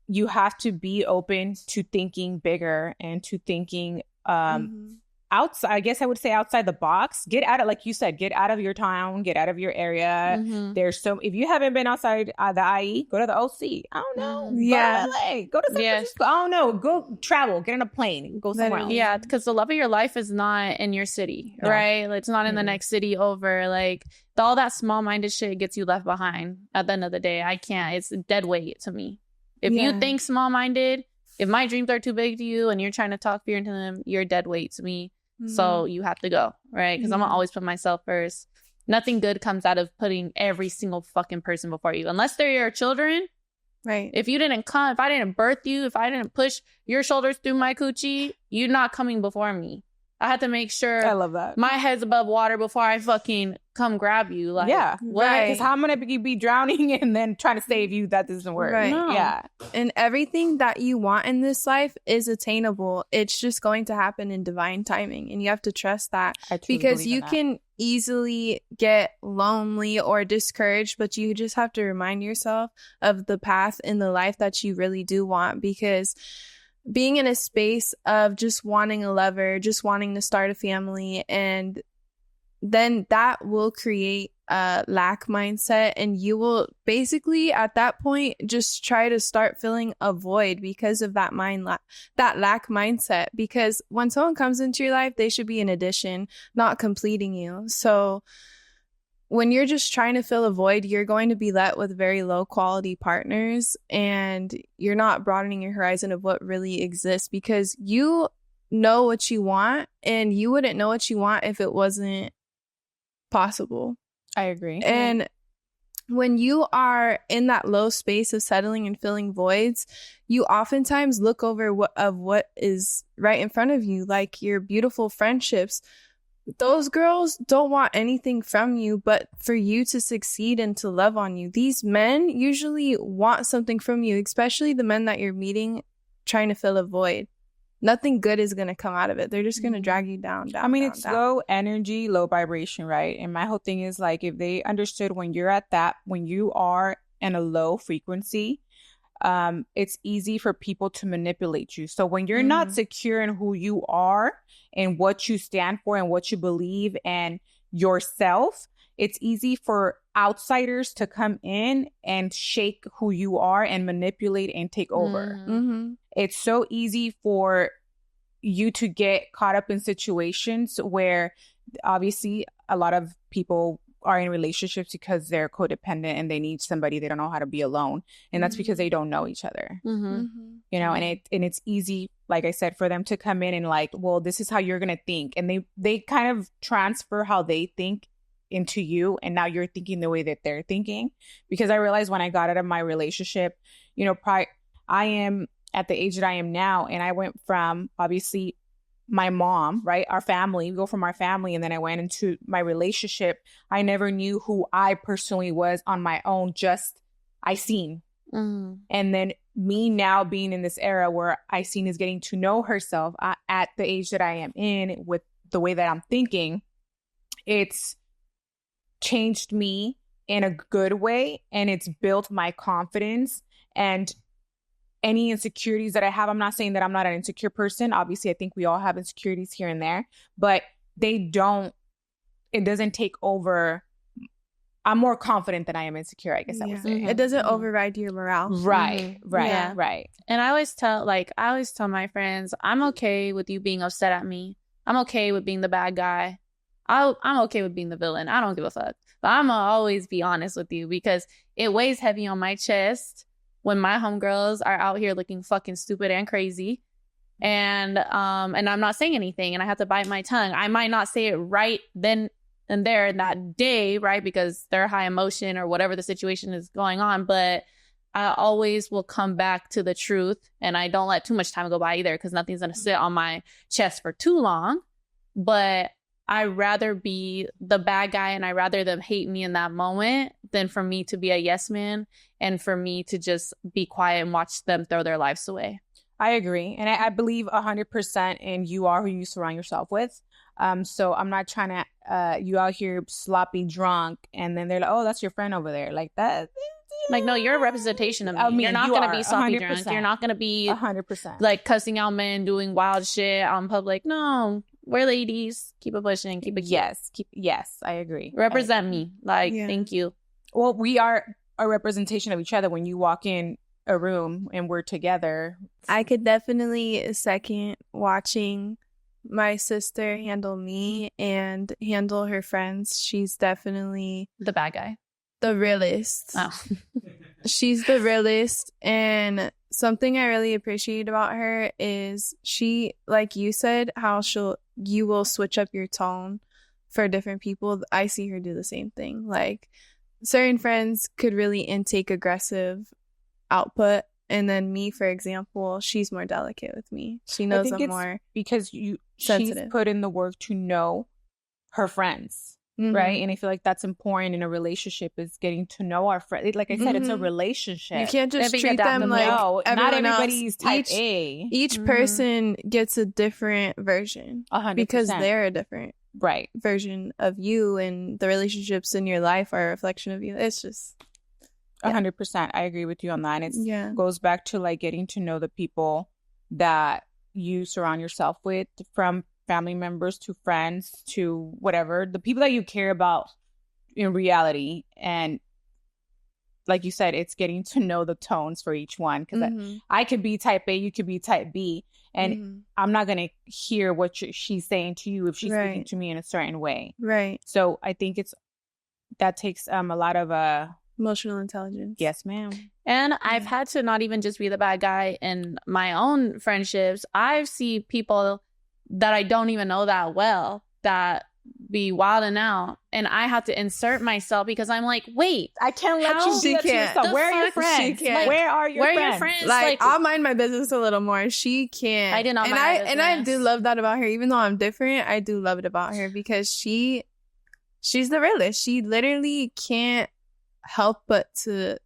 you have to be open to thinking bigger and to thinking outside. I guess I would say outside the box. Get out of, like you said, get out of your town, get out of your area. There's if you haven't been outside the IE, go to the OC. I don't know. Yeah. Go to LA. Go to San Francisco. I don't know. Go travel. Get on a plane. Go somewhere else. Yeah, because the love of your life is not in your city, right? It's not in the next city over. Like, all that small-minded shit gets you left behind at the end of the day. I can't. It's dead weight to me. If you think small-minded, if my dreams are too big to you and you're trying to talk fear into them, you're dead weight to me. So you have to go, right? Because I'm going to always put myself first. Nothing good comes out of putting every single fucking person before you. Unless they're your children. Right. If you didn't come, if I didn't birth you, if I didn't push your shoulders through my coochie, you're not coming before me. I have to make sure I love that. my head's above water before I fucking come grab you. Like, yeah. what? Right. Because how am I going to be drowning and then trying to save you? That doesn't work. Right. No. Yeah. And everything that you want in this life is attainable. It's just going to happen in divine timing. And you have to trust that. I truly Because believe in you that. can easily get lonely or discouraged, but you just have to remind yourself of the path in the life that you really do want. Because being in a space of just wanting a lover, just wanting to start a family, and then that will create a lack mindset, and you will basically at that point just try to start filling a void because of that that lack mindset. Because when someone comes into your life, they should be an addition, not completing you. So when you're just trying to fill a void, you're going to be let with very low quality partners, and you're not broadening your horizon of what really exists, because you know what you want, and you wouldn't know what you want if it wasn't possible. I agree. And when you are in that low space of settling and filling voids, you oftentimes look over what is right in front of you, like your beautiful friendships. Those girls don't want anything from you but for you to succeed and to love on you. These men usually want something from you, especially the men that you're meeting trying to fill a void. Nothing good is going to come out of it. They're just going to drag you down. I mean, down, it's down. low energy, low vibration, right? And my whole thing is like, if they understood when you are in a low frequency, it's easy for people to manipulate you. So when you're not secure in who you are and what you stand for and what you believe and yourself, it's easy for outsiders to come in and shake who you are and manipulate and take over. It's so easy for you to get caught up in situations where obviously a lot of people are in relationships because they're codependent and they need somebody. They don't know how to be alone. And that's because they don't know each other, you know, and it's easy, like I said, for them to come in and like, well, this is how you're going to think. And they kind of transfer how they think into you. And now you're thinking the way that they're thinking. Because I realized when I got out of my relationship, you know, I am at the age that I am now. And I went from obviously my mom, right? Our family, we go from our family. And then I went into my relationship. I never knew who I personally was on my own, just I seen. And then me now being in this era where I seen is getting to know herself at the age that I am in with the way that I'm thinking, it's changed me in a good way. And it's built my confidence and any insecurities that I have. I'm not saying that I'm not an insecure person. Obviously, I think we all have insecurities here and there, but it doesn't take over. I'm more confident than I am insecure, I guess I would say. It doesn't override your morale. Right. And I always tell my friends, I'm okay with you being upset at me. I'm okay with being the bad guy. I'm okay with being the villain. I don't give a fuck. But I'm gonna always be honest with you, because it weighs heavy on my chest when my homegirls are out here looking fucking stupid and crazy. And I'm not saying anything and I have to bite my tongue. I might not say it right then and there in that day, right? Because they're high emotion or whatever the situation is going on. But I always will come back to the truth, and I don't let too much time go by either, because nothing's going to sit on my chest for too long. But I'd rather be the bad guy and I'd rather them hate me in that moment than for me to be a yes man and for me to just be quiet and watch them throw their lives away. I agree. And I believe 100% in you are who you surround yourself with. So I'm not trying to, you out here sloppy drunk and then they're like, oh, that's your friend over there. Like that. Like, no, you're a representation of me. I mean, you're not you going to are, be sloppy 100%. drunk. You're not going to be 100%. like cussing out men, doing wild shit on public. No, we're ladies. Keep it pushing. Keep it cute. Yes, I agree. Represent me. Like, thank you. Well, we are a representation of each other. When you walk in a room and we're together, I could definitely second watching my sister handle me and handle her friends. She's definitely the bad guy. The realist. Oh. She's the realist. And something I really appreciate about her is she, like you said, how you will switch up your tone for different people. I see her do the same thing. Like, certain friends could really intake aggressive output, and then me, for example, she's more delicate with me. She knows I'm more because she's put in the work to know her friends, right? And I feel like that's important in a relationship, is getting to know our friends. Like I said, it's a relationship. You can't just treat them like not everybody's type A. Each person gets a different version 100%. because they're a different version of you, and the relationships in your life are a reflection of you. It's just 100%. I agree with you on that. And it goes back to like getting to know the people that you surround yourself with, from family members to friends to whatever, the people that you care about in reality. And like you said, it's getting to know the tones for each one, because I could be type A, you could be type B, and I'm not going to hear what she's saying to you if she's speaking to me in a certain way. Right. So I think that takes a lot of emotional intelligence. Yes, ma'am. And I've had to not even just be the bad guy in my own friendships. I see people that I don't even know that well that be wilding out, and I have to insert myself because I'm like, wait, I can't let you do that to yourself. Where are your friends? Like, where are your friends? Like, I'll mind my business a little more. She can't. I did not. And I do love that about her. Even though I'm different, I do love it about her because she's the realest. She literally can't help but to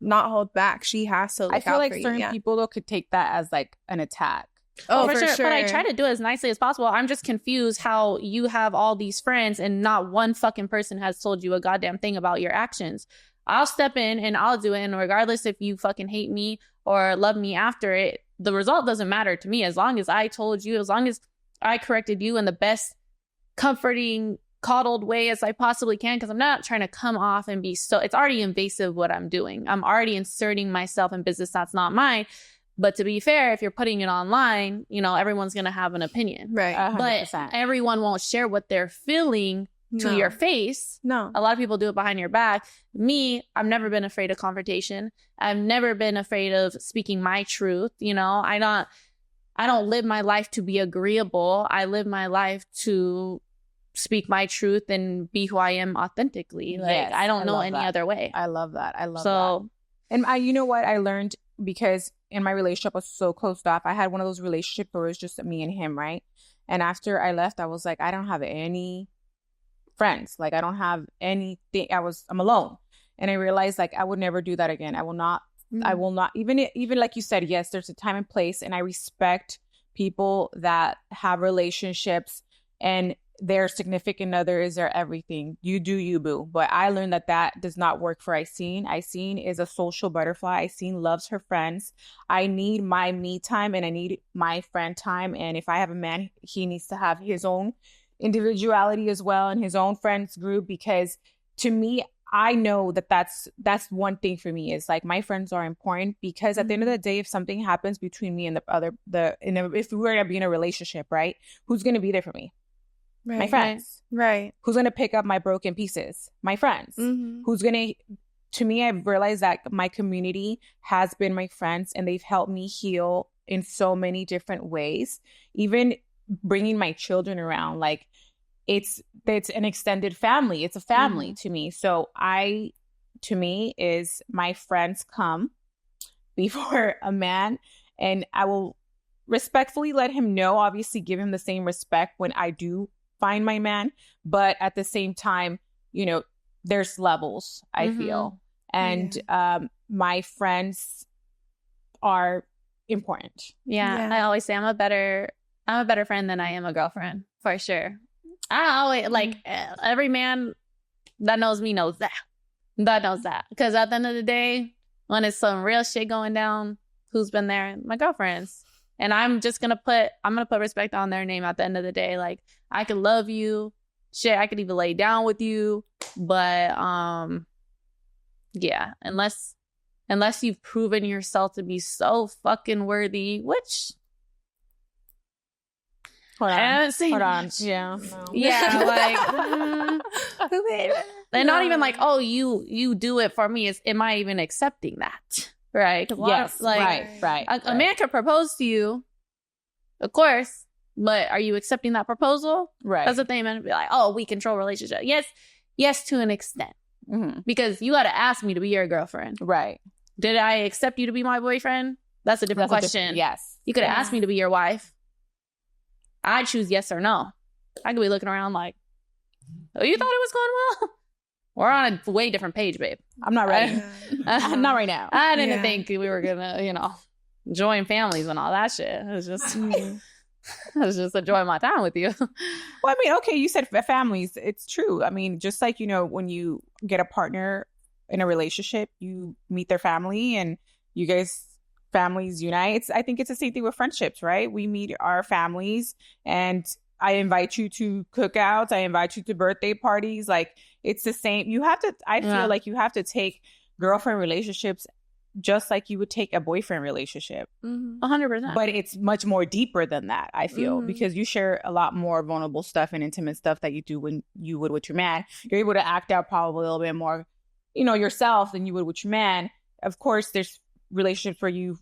not hold back. She has to look I feel out like for certain you. people though could take that as like an attack. Oh, for sure. But I try to do it as nicely as possible. I'm just confused how you have all these friends and not one fucking person has told you a goddamn thing about your actions. I'll step in and I'll do it. And regardless if you fucking hate me or love me after it, the result doesn't matter to me. As long as I told you, as long as I corrected you in the best comforting, coddled way as I possibly can, because I'm not trying to come off and be it's already invasive what I'm doing. I'm already inserting myself in business that's not mine. But to be fair, if you're putting it online, everyone's going to have an opinion. Right. 100%. But everyone won't share what they're feeling to your face. No. A lot of people do it behind your back. Me, I've never been afraid of confrontation. I've never been afraid of speaking my truth. I don't live my life to be agreeable. I live my life to speak my truth and be who I am authentically. Like, I don't know any other way. I love that. that. And you know what I learned, because in my relationship I was so closed off. I had one of those relationships where it was just me and him, right? And after I left, I was like, I don't have any friends. Like, I don't have anything. I'm alone. And I realized, like, I would never do that again. I will not, even like you said, yes, there's a time and place, and I respect people that have relationships and their significant other is their everything. You do you, boo. But I learned that does not work for Iseen. Iseen is a social butterfly. Iseen loves her friends. I need my me time and I need my friend time. And if I have a man, he needs to have his own individuality as well and his own friends group, because to me, I know that's one thing for me, is like, my friends are important, because at the end of the day, if something happens between me and if we were to be in a relationship, right, who's going to be there for me? Right. My friends. Right. Who's going to pick up my broken pieces? My friends. Who's going to me, I've realized that my community has been my friends, and they've helped me heal in so many different ways. Even bringing my children around, like, it's an extended family. It's a family to me. So to me, is my friends come before a man, and I will respectfully let him know, obviously give him the same respect when I do find my man, but at the same time, there's levels, I feel. And my friends are important. Yeah. I always say I'm a better friend than I am a girlfriend, for sure. I always, like, every man that knows me knows that. Because at the end of the day, when it's some real shit going down, who's been there? My girlfriends. And I'm going to put respect on their name at the end of the day. Like, I could love you. Shit, I could even lay down with you. But, yeah, unless you've proven yourself to be so fucking worthy, which I haven't seen. Hold on. Yeah. No. Yeah, like, and not even like, oh, you do it for me. Am I even accepting that? Right. Yes. Right. A man could propose to you, of course, but are you accepting that proposal? Right. That's the thing. Men be like, oh, we control relationship. Yes, to an extent. Mm-hmm. Because you got to ask me to be your girlfriend. Right. Did I accept you to be my boyfriend? That's a different question. Yes. You could have asked me to be your wife. I choose yes or no. I could be looking around like, oh, you thought it was going well? We're on a way different page, babe. I'm not ready. Not right now. I didn't think we were going to, join families and all that shit. It was just... I was just enjoying my time with you. Well, I mean, okay, you said families. It's true. I mean, just like, when you get a partner in a relationship, you meet their family and you guys, families unite. I think it's the same thing with friendships, right? We meet our families and I invite you to cookouts. I invite you to birthday parties. Like, it's the same. I feel like you have to take girlfriend relationships just like you would take a boyfriend relationship. 100%. But it's much more deeper than that, I feel, because you share a lot more vulnerable stuff and intimate stuff that you do when you would with your man. You're able to act out probably a little bit more, yourself than you would with your man. Of course, there's relationships where you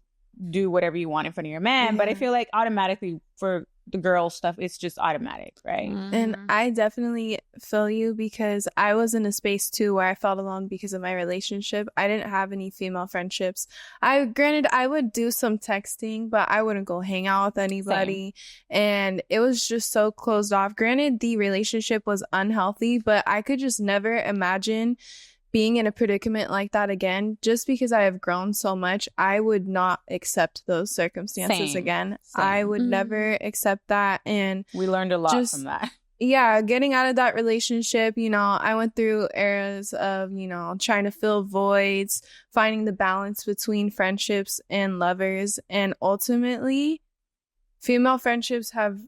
do whatever you want in front of your man, but I feel like automatically for the girl stuff, it's just automatic, right? And I definitely feel you because I was in a space too where I felt alone because of my relationship. I didn't have any female friendships. Granted, I would do some texting, but I wouldn't go hang out with anybody. Same. And it was just so closed off. Granted, the relationship was unhealthy, but I could just never imagine being in a predicament like that again. Just because I have grown so much, I would not accept those circumstances again. I would never accept that. And we learned a lot from that. Yeah, getting out of that relationship, I went through eras of, trying to fill voids, finding the balance between friendships and lovers. And ultimately, female friendships have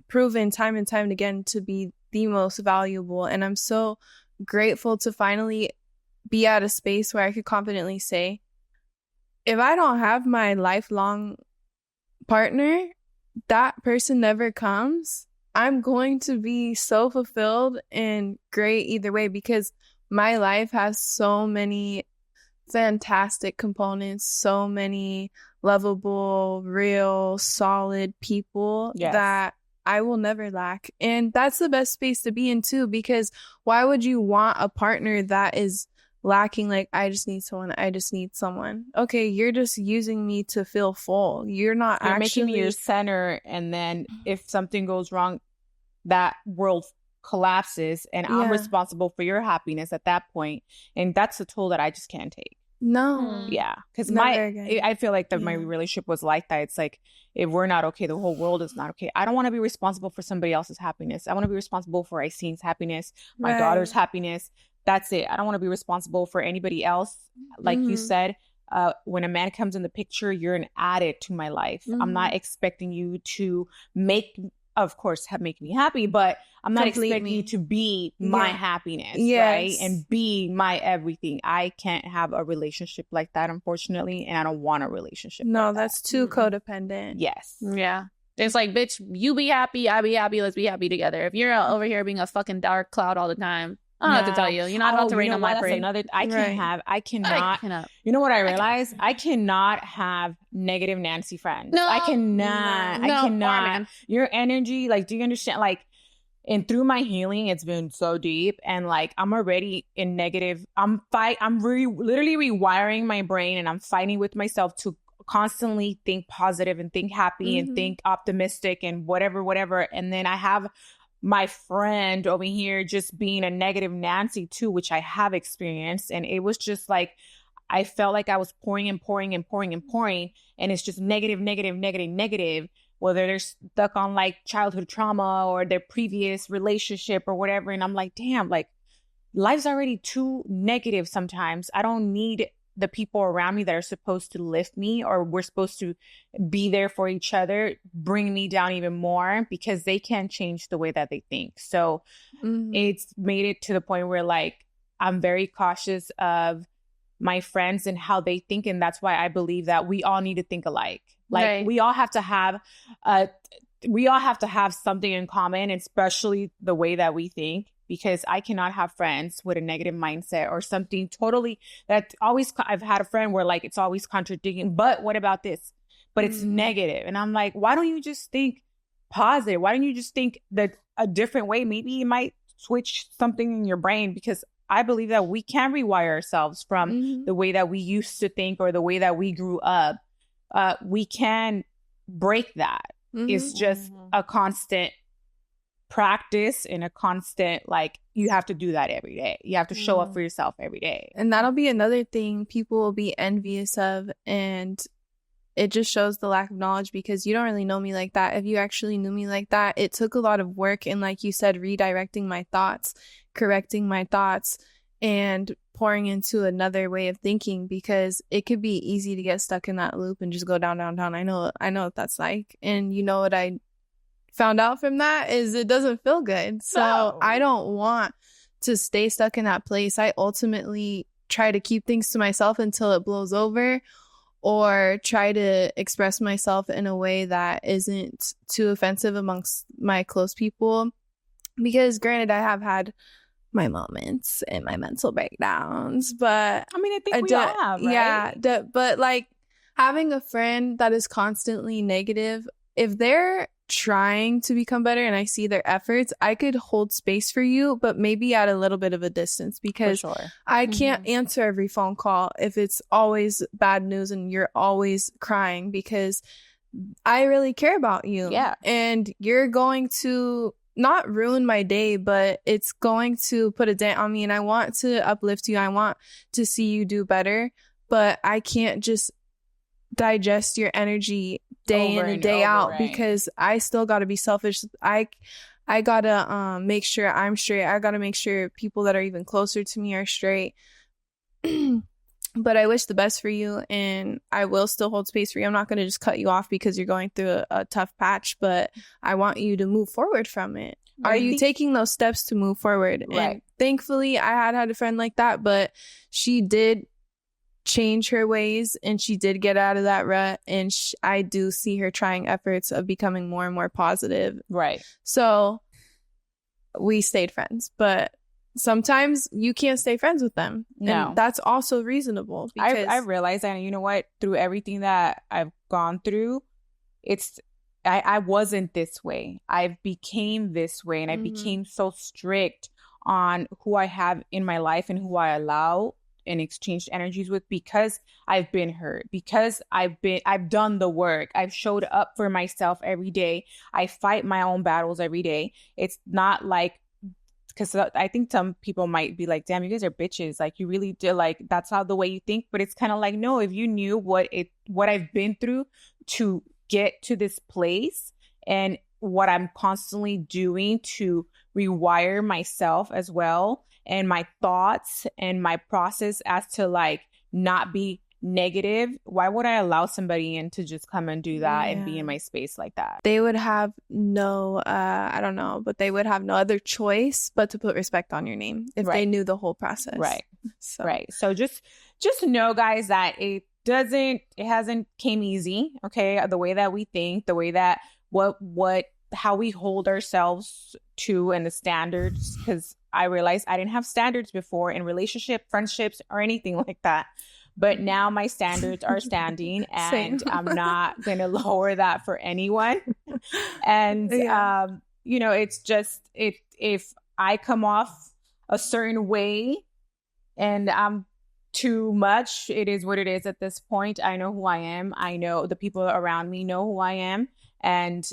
proven time and time again to be the most valuable. And I'm so grateful to finally be at a space where I could confidently say, if I don't have my lifelong partner, that person never comes, I'm going to be so fulfilled and great either way, because my life has so many fantastic components, so many lovable, real, solid people that I will never lack. And that's the best space to be in too, because why would you want a partner that is lacking, like, I just need someone. Okay, you're just using me to feel full. You're making me your center, and then if something goes wrong, that world collapses and I'm responsible for your happiness at that point. And that's a toll that I just can't take. No. Yeah. Because I feel like my relationship was like that. It's like, if we're not okay, the whole world is not okay. I don't want to be responsible for somebody else's happiness. I want to be responsible for Icene's happiness, my daughter's happiness. That's it. I don't want to be responsible for anybody else. Like you said, when a man comes in the picture, you're an added to my life. I'm not expecting you to make me happy, but I'm not expecting you to be my happiness, right? And be my everything. I can't have a relationship like that, unfortunately, and I don't want a relationship. No, that's too codependent. Yes. Yeah. It's like, bitch, you be happy, I be happy, let's be happy together. If you're over here being a fucking dark cloud all the time, I don't have to tell you. You're not about to rain on my parade. I cannot. You know what I realized? I cannot have negative Nancy friends. No. I cannot. Your energy, like, do you understand? Like, and through my healing, it's been so deep. And like, I'm already in negative. I'm literally rewiring my brain, and I'm fighting with myself to constantly think positive and think happy and think optimistic and whatever. And then I have my friend over here just being a negative Nancy too, which I have experienced. And it was just like, I felt like I was pouring and pouring and pouring and pouring. And it's just negative, whether they're stuck on like childhood trauma or their previous relationship or whatever. And I'm like, damn, like, life's already too negative sometimes. I don't need the people around me that are supposed to lift me, or we're supposed to be there for each other, bring me down even more, because they can't change the way that they think. So it's made it to the point where like, I'm very cautious of my friends and how they think. And that's why I believe that we all need to think alike. Like we all have to have something in common, especially the way that we think. Because I cannot have friends with a negative mindset or something totally that always, I've had a friend where like, it's always contradicting, but what about this? But it's negative. And I'm like, why don't you just think positive? Why don't you just think that a different way? Maybe it might switch something in your brain, because I believe that we can rewire ourselves from the way that we used to think or the way that we grew up. We can break that. It's just a constant practice and a constant, like, you have to do that every day. You have to show up for yourself every day. And that'll be another thing people will be envious of, and it just shows the lack of knowledge, because you don't really know me like that. If you actually knew me like that, it took a lot of work, and like you said, redirecting my thoughts, correcting my thoughts, and pouring into another way of thinking, because it could be easy to get stuck in that loop and just go down, down, down. I know what that's like. And you know what I found out from that is it doesn't feel good. So I don't want to stay stuck in that place. I ultimately try to keep things to myself until it blows over, or try to express myself in a way that isn't too offensive amongst my close people. Because granted, I have had my moments and my mental breakdowns, but I mean, I think we all have, right? Yeah, but like having a friend that is constantly negative, if they're trying to become better and I see their efforts, I could hold space for you, but maybe at a little bit of a distance, because I can't answer every phone call if it's always bad news and you're always crying, because I really care about you. Yeah. And you're going to not ruin my day, but it's going to put a dent on me, and I want to uplift you. I want to see you do better, but I can't just digest your energy day in and day out, because I still got to be selfish. I gotta make sure I'm straight. I gotta make sure people that are even closer to me are straight. But I wish the best for you, and I will still hold space for you. I'm not gonna just cut you off because you're going through a tough patch, but I want you to move forward from it. Are you taking those steps to move forward? Right. And thankfully, I had a friend like that, but she did change her ways, and she did get out of that rut, and I do see her trying efforts of becoming more and more positive. Right. So we stayed friends, but sometimes you can't stay friends with them. No. And that's also reasonable. Because I realized that, and you know what, through everything that I've gone through, I wasn't this way. I became this way, and I became so strict on who I have in my life and who I allow and exchange energies with, because I've been hurt, because I've done the work. I've showed up for myself every day. I fight my own battles every day. It's not like, because I think some people might be like, damn, you guys are bitches. Like, you really do, like, that's how the way you think. But it's kind of like, no, if you knew what I've been through to get to this place, and what I'm constantly doing to rewire myself as well, and my thoughts and my process as to like not be negative, why would I allow somebody in to just come and do that and be in my space like that? They would have no, I don't know, but they would have no other choice but to put respect on your name if they knew the whole process. Right. So just know, guys, that it hasn't came easy. Okay. The way that we think, the way that how we hold ourselves to, and the standards, because I realized I didn't have standards before in relationship, friendships, or anything like that. But now my standards are standing, and I'm not going to lower that for anyone. And, you know, it's just, if I come off a certain way and I'm too much, it is what it is at this point. I know who I am. I know the people around me know who I am. And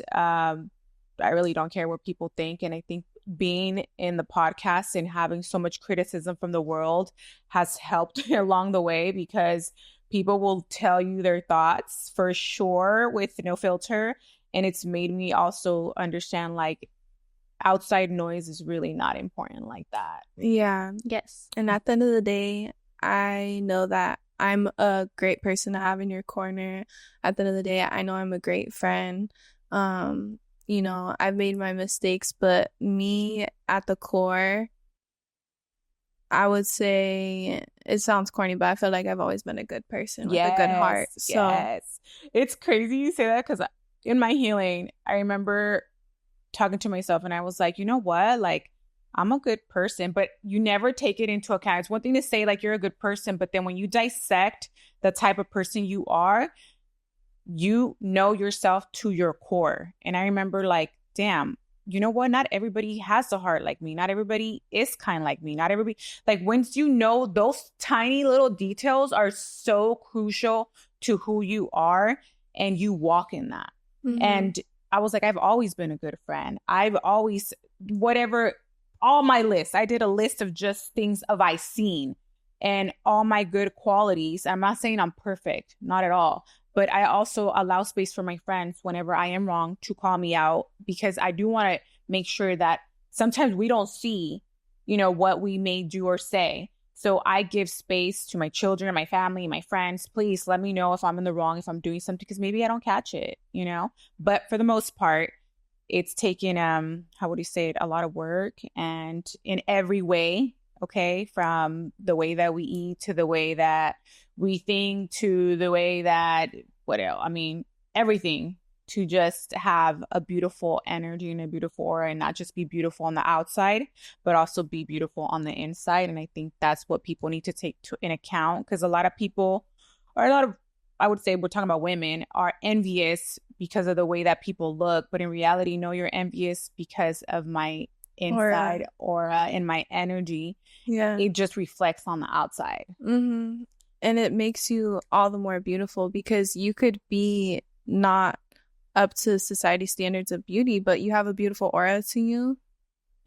I really don't care what people think. And I think being in the podcast and having so much criticism from the world has helped along the way, because people will tell you their thoughts for sure with no filter. And it's made me also understand, like, outside noise is really not important like that. Yeah. Yes. And at the end of the day, I know that I'm a great person to have in your corner. At the end of the day, I know I'm a great friend. You know, I've made my mistakes, but me at the core, I would say, it sounds corny, but I feel like I've always been a good person with a good heart. So it's crazy you say that, because in my healing, I remember talking to myself and I was like, you know what? Like, I'm a good person, but you never take it into account. It's one thing to say like you're a good person, but then when you dissect the type of person you are, you know yourself to your core. And I remember like, damn, you know what? Not everybody has a heart like me. Not everybody is kind like me. Not everybody, like once you know those tiny little details are so crucial to who you are and you walk in that. Mm-hmm. And I was like, I've always been a good friend. I've always, whatever, all my lists, I did a list of just things of I seen and all my good qualities. I'm not saying I'm perfect, not at all. But I also allow space for my friends whenever I am wrong to call me out, because I do want to make sure that sometimes we don't see, you know, what we may do or say. So I give space to my children, my family, my friends. Please let me know if I'm in the wrong, if I'm doing something, because maybe I don't catch it, you know. But for the most part, it's taken, how would you say it, a lot of work, and in every way. Okay, from the way that we eat to the way that we think to the way that, what else? I mean, everything, to just have a beautiful energy and a beautiful aura, and not just be beautiful on the outside, but also be beautiful on the inside. And I think that's what people need to take in account, because a lot of people, or a lot of, I would say we're talking about women, are envious because of the way that people look. But in reality, no, you're envious because of my inside aura and my energy. Yeah, it just reflects on the outside. Mm-hmm. And it makes you all the more beautiful, because you could be not up to society standards of beauty, but you have a beautiful aura to you.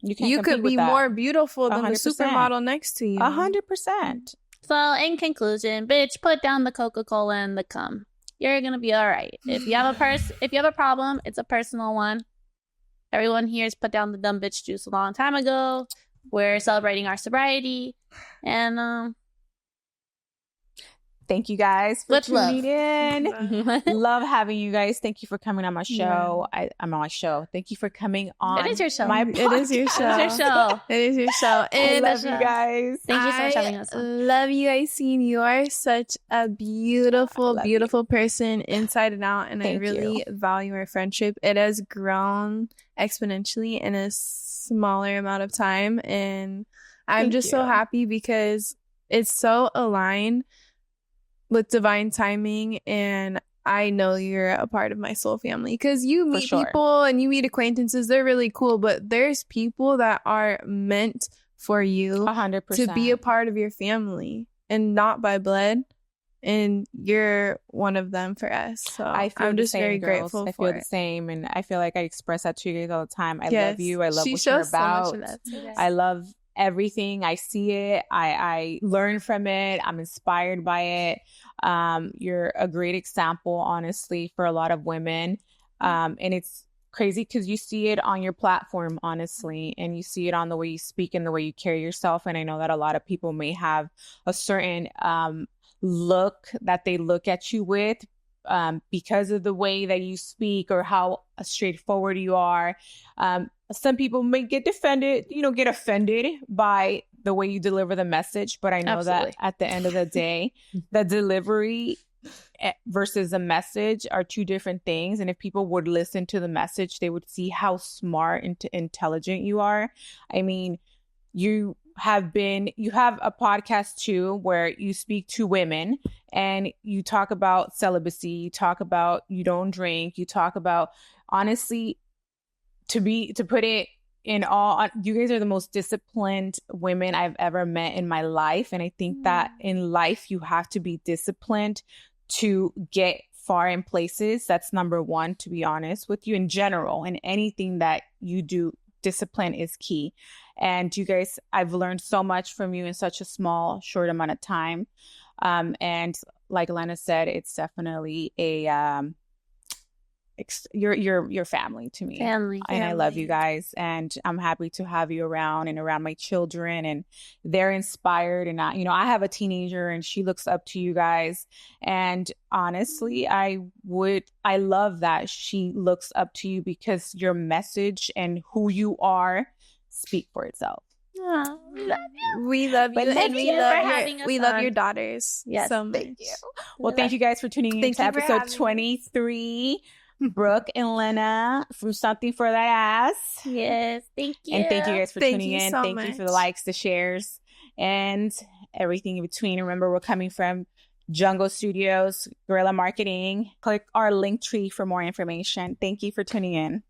You could be more beautiful than 100%. The supermodel next to you. 100%. So in conclusion, bitch, put down the Coca-Cola and the cum. You're gonna be all right. If you have a problem, it's a personal one. Everyone here has put down the dumb bitch juice a long time ago. We're celebrating our sobriety. And thank you guys for tuning in. Love having you guys. Thank you for coming on my show. Yeah. I'm on my show. Thank you for coming on. It is your show. My podcast. It is your show. It is your show. It is your show. And I love you guys. Thank you so much for having us on. Love you, Aiseen. You are such a beautiful, beautiful person inside and out. And I really value our friendship. It has grown exponentially in a smaller amount of time. And I'm just so happy, because it's so aligned with divine timing. And I know you're a part of my soul family, because you meet people and you meet acquaintances. They're really cool, but there's people that are meant for you 100% to be a part of your family, and not by blood. And you're one of them for us. So I'm just very grateful for it. I feel the same. And I feel like I express that to you guys all the time. I love you. I love what you're about. So much of that. I love everything. I see it. I learn from it. I'm inspired by it. You're a great example, honestly, for a lot of women. And it's crazy because you see it on your platform, honestly, and you see it on the way you speak and the way you carry yourself. And I know that a lot of people may have a certain look that they look at you with because of the way that you speak or how straightforward you are. Some people may get offended by the way you deliver the message, but I know that at the end of the day, the delivery versus the message are two different things. And if people would listen to the message, they would see how smart and intelligent you are. I mean, you have a podcast too where you speak to women and you talk about celibacy, you talk about you don't drink, you talk about, honestly, to put it in all, you guys are the most disciplined women I've ever met in my life. And I think that in life you have to be disciplined to get far in places. That's number one, to be honest with you. In general, in anything that you do, discipline is key. And you guys, I've learned so much from you in such a short amount of time. And like Lenna said, it's definitely your family to me. Family. I love you guys, and I'm happy to have you around and around my children, and they're inspired. And I have a teenager and she looks up to you guys. And honestly, I love that she looks up to you, because your message and who you are speak for itself. Oh, we love you. We love you. And we love your daughters. Yes. So much. Thank you. Well, thank you guys for tuning in to episode 23. Brooke and Lenna from Something for That Ass. Yes, thank you. And thank you guys for tuning in. Thank you for the likes, the shares, and everything in between. Remember, we're coming from Jungle Studios, Guerrilla Marketing. Click our link tree for more information. Thank you for tuning in.